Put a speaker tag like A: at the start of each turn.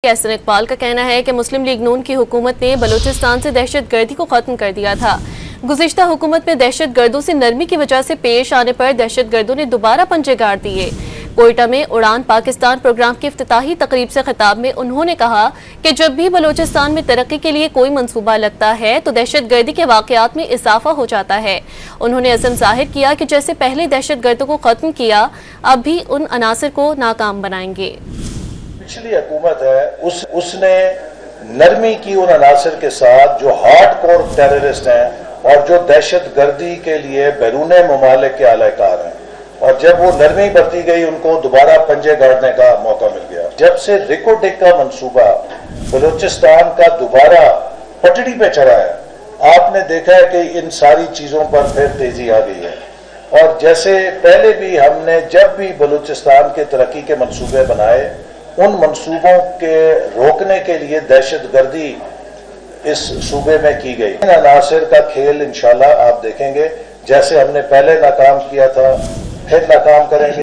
A: एहसन इकबाल का कहना है कि मुस्लिम लीग नून की हुकूमत ने बलूचिस्तान से दहशतगर्दी को खत्म कर दिया था। गुज़िश्ता हुकूमत में दहशतगर्दों से नरमी की वजह से पेश आने पर दहशतगर्दों ने दोबारा पंजे गाड़ दिए। कोयटा में उड़ान पाकिस्तान प्रोग्राम की इफ्तिताही तकरीब से खिताब में उन्होंने कहा कि जब भी बलूचिस्तान में तरक्की के लिए कोई मंसूबा लगता है तो दहशतगर्दी के वाकयात में इजाफा हो जाता है। उन्होंने अज़म जाहिर किया कि जैसे पहले दहशतगर्दों को खत्म किया, अब भी उन अनासर को नाकाम बनाएंगे।
B: पिछली हुकूमत है उसने नरमी की उन अनासर के साथ जो हार्ड कोर टेररिस्ट हैं और जो दहशत गर्दी के लिए बैरून ममालिक के आलाकार हैं, और जब वो नरमी बरती गई उनको दोबारा पंजे गाड़ने का मौका मिल गया। जब से रिकोटेक का मंसूबा बलूचिस्तान का दोबारा पटड़ी पे चढ़ा है, आपने देखा है कि इन सारी चीज़ों पर फिर तेजी आ गई है। और जैसे पहले भी हमने जब भी बलूचिस्तान के तरक्की के मंसूबे बनाए, उन मंसूबों के रोकने के लिए दहशतगर्दी इस सूबे में की गई। इन अनासिर का खेल इंशाल्लाह आप देखेंगे, जैसे हमने पहले नाकाम किया था फिर नाकाम करेंगे।